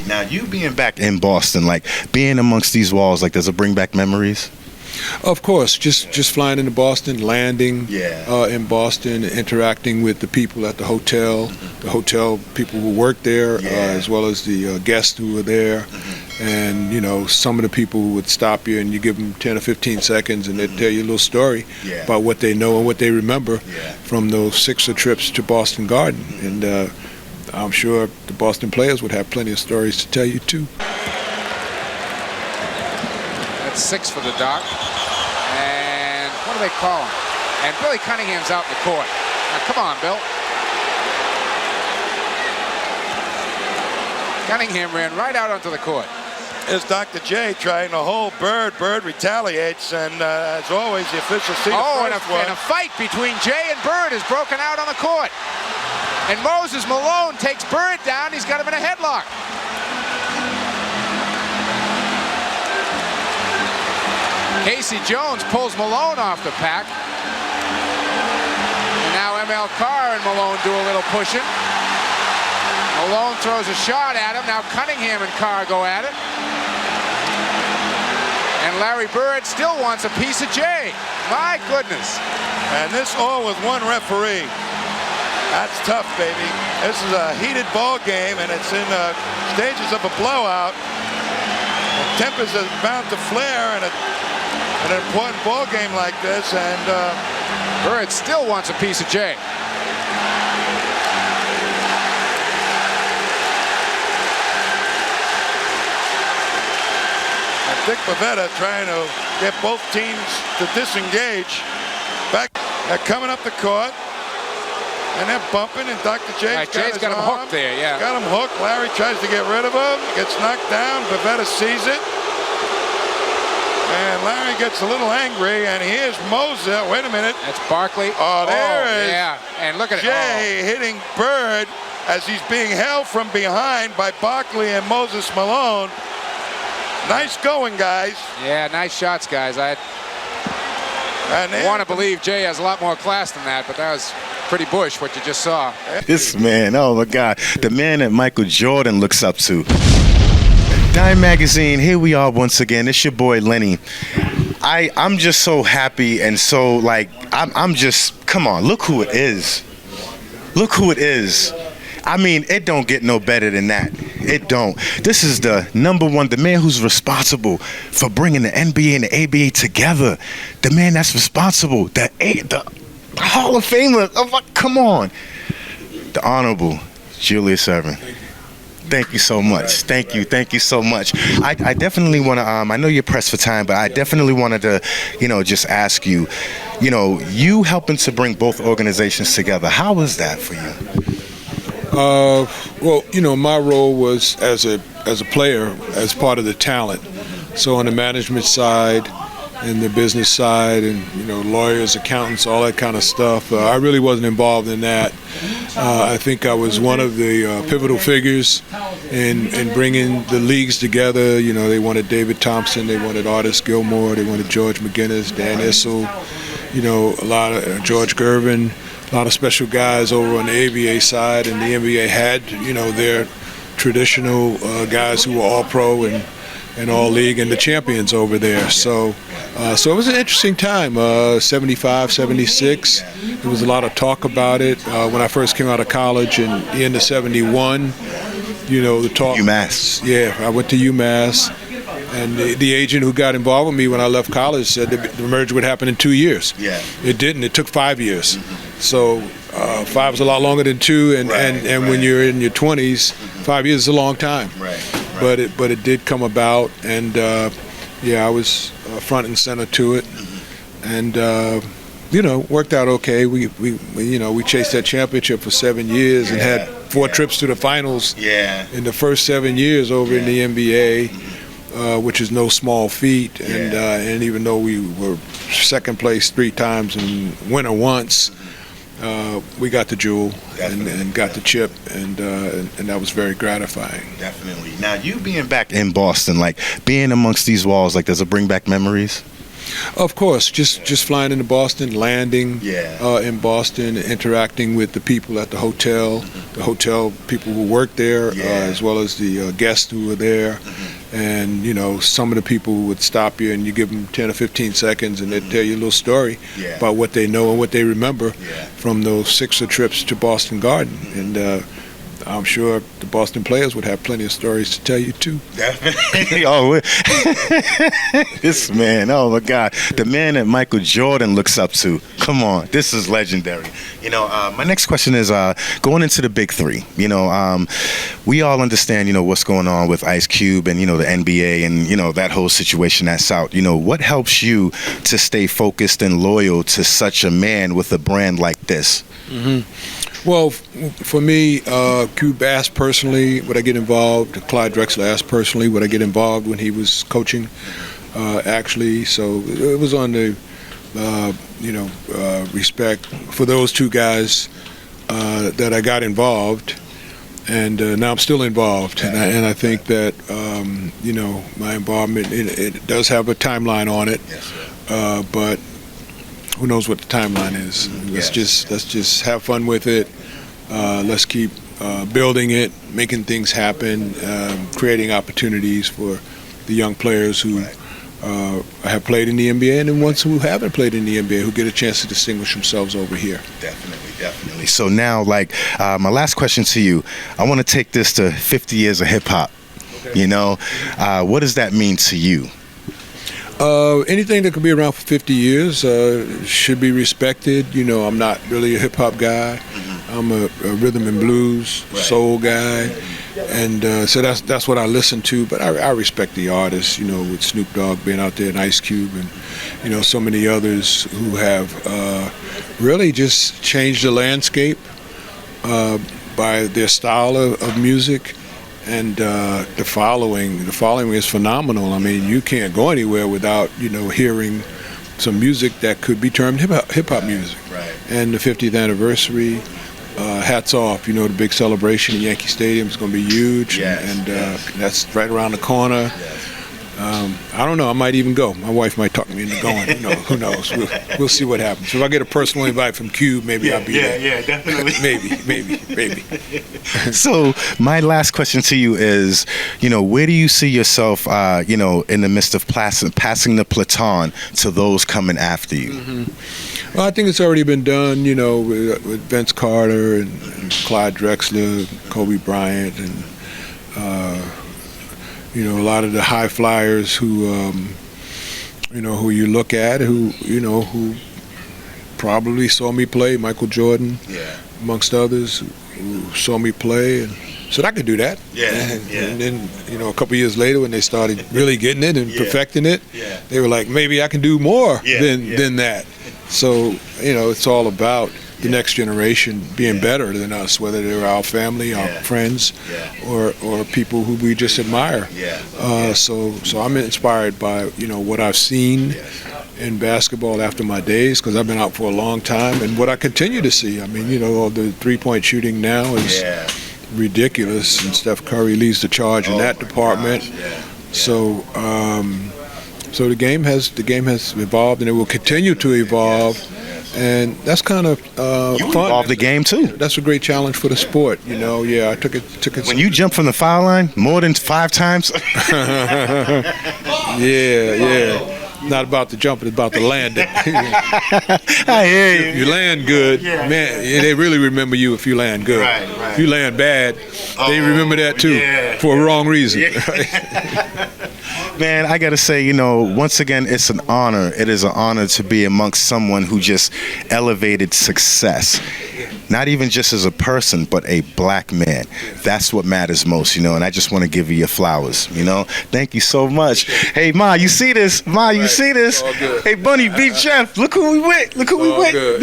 Now, you being back in Boston, like being amongst these walls, like does it bring back memories? Of course, just flying into Boston, landing in Boston, interacting with the people at the hotel people who work there, as well as the guests who were there. And, you know, some of the people who would stop you and you give them 10 or 15 seconds and they'd tell you a little story about what they know and what they remember from those 6 trips to Boston Garden. And I'm sure the Boston players would have plenty of stories to tell you, too. That's 6 for the Doc. And what do they call him? And Billy Cunningham's out in the court. Now, come on, Bill. Cunningham ran right out onto the court. Is Dr. J trying to hold Bird. Bird retaliates, and as always, the officials see the first one. And a fight between Jay and Bird is broken out on the court. And Moses Malone takes Bird down. He's got him in a headlock. Casey Jones pulls Malone off the pack. And now ML Carr and Malone do a little pushing. Malone throws a shot at him. Now Cunningham and Carr go at it. And Larry Bird still wants a piece of Jay. My goodness. And this all with one referee. That's tough, baby. This is a heated ball game, and it's in stages of a blowout. The tempers are bound to flare in an important ball game like this, and Bird still wants a piece of Jay. Dick Pavetta trying to get both teams to disengage. They're coming up the court, and they're bumping, and Dr. J's got him hooked there, Got him hooked. Larry tries to get rid of him, gets knocked down. Pavetta sees it. And Larry gets a little angry, and here's Moser. Wait a minute. That's Barkley. Oh, there is. Yeah, and look at Jay hitting Bird as he's being held from behind by Barkley and Moses Malone. Nice going, guys. Yeah, nice shots, guys. I want to believe Jay has a lot more class than that, but that was pretty bush what you just saw. This man, oh my God, the man that Michael Jordan looks up to. Dyme Magazine, here we are once again. It's your boy Lenny. I'm just so happy and so like I'm just, come on, look who it is. Look who it is. I mean, it don't get no better than that. It don't. This is the number one, the man who's responsible for bringing the NBA and the ABA together. The man that's responsible, the Hall of Famer. Oh, come on. The Honorable Julius Erving. Thank you so much. Thank you so much. I definitely want to, I know you're pressed for time, but I definitely wanted to, just ask you, you helping to bring both organizations together. How was that for you? Well, my role was as a player, as part of the talent. So on the management side and the business side and, lawyers, accountants, all that kind of stuff, I really wasn't involved in that. I think I was one of the pivotal figures in bringing the leagues together. They wanted David Thompson, they wanted Artis Gilmore, they wanted George McGinnis, Dan Issel, a lot of George Gervin. A lot of special guys over on the ABA side, and the NBA had, their traditional guys who were all pro and all league and the champions over there. So it was an interesting time, 75, 76. There was a lot of talk about it. When I first came out of college in the end of 71, the talk. Umass. Yeah, I went to Umass. And the agent who got involved with me when I left college said the merger would happen in 2 years. Yeah. It didn't. It took 5 years. So 5 is a lot longer than 2, and when you're in your 20s, 5 years is a long time. Right. But it did come about, and I was front and center to it, and worked out okay. We chased that championship for 7 years and had 4 trips to the finals. In the first 7 years over in the NBA. Which is no small feat, and even though we were second place 3 times and winner once, we got the jewel and got the chip, and that was very gratifying. Definitely. Now, you being back in Boston, like being amongst these walls, like does it bring back memories? Of course, just flying into Boston, landing in Boston, interacting with the people at the hotel people who work there, as well as the guests who were there. And, you know, some of the people would stop you and you give them 10 or 15 seconds and they'd tell you a little story about what they know and what they remember from those 6 trips to Boston Garden. And I'm sure the Boston players would have plenty of stories to tell you, too. Definitely. This man, oh, my God. The man that Michael Jordan looks up to. Come on. This is legendary. You know, my next question is going into the Big Three. You know, we all understand, you know, what's going on with Ice Cube and, you know, the NBA and, you know, that whole situation that's out. You know, what helps you to stay focused and loyal to such a man with a brand like this? Well, for me, Cube asked personally would I get involved. Clyde Drexler asked personally would I get involved when he was coaching, actually. So it was on the, respect for those two guys that I got involved. And now I'm still involved. And I think that, my involvement, it does have a timeline on it. But who knows what the timeline is? Let's just have fun with it. Let's keep building it, making things happen, creating opportunities for the young players who have played in the NBA and the ones who haven't played in the NBA who get a chance to distinguish themselves over here. Definitely. So now, my last question to you, I want to take this to 50 years of hip-hop. Okay. You know, what does that mean to you? Anything that can be around for 50 years should be respected. You know, I'm not really a hip-hop guy. I'm a rhythm and blues, soul guy. And so that's what I listen to. But I respect the artists, you know, with Snoop Dogg being out there and Ice Cube and, you know, so many others who have really just changed the landscape by their style of music. And the following is phenomenal. I mean, you can't go anywhere without, you know, hearing some music that could be termed hip-hop music. And the 50th anniversary, hats off. You know, the big celebration at Yankee Stadium is going to be huge. And that's right around the corner. I don't know. I might even go. My wife might talk me into going. Who knows? We'll see what happens. If I get a personal invite from Cube, maybe I'll be there. Yeah, definitely. maybe. So my last question to you is, you know, where do you see yourself, in the midst of passing the baton to those coming after you? Well, I think it's already been done, you know, with Vince Carter and Clyde Drexler, Kobe Bryant, and a lot of the high flyers who you look at, who probably saw me play, Michael Jordan, amongst others, who saw me play and said I could do that. And then, a couple years later when they started really getting it and perfecting it, they were like, maybe I can do more than that. So, it's all about the next generation being better than us, whether they're our family, our friends, or people who we just admire. So I'm inspired by what I've seen in basketball after my days, because I've been out for a long time, and what I continue to see. I mean, the three-point shooting now is ridiculous, and Steph Curry leads the charge in that department. So the game has evolved, and it will continue to evolve. And that's kind of fun. Evolve the game too. That's a great challenge for the sport. I took it. When you jump from the foul line more than 5 times. Not about the jumping, it's about the landing. I hear you. If you land good, man, they really remember you if you land good. Right. If you land bad, they remember that too, for a wrong reason. Man, I got to say, once again, it's an honor. It is an honor to be amongst someone who just elevated success. Not even just as a person, but a black man. That's what matters most, and I just want to give you your flowers, Thank you so much. Hey, Ma, you see this? Ma, you see this? Hey, Bunny, beat Jeff. Look who we with. All good.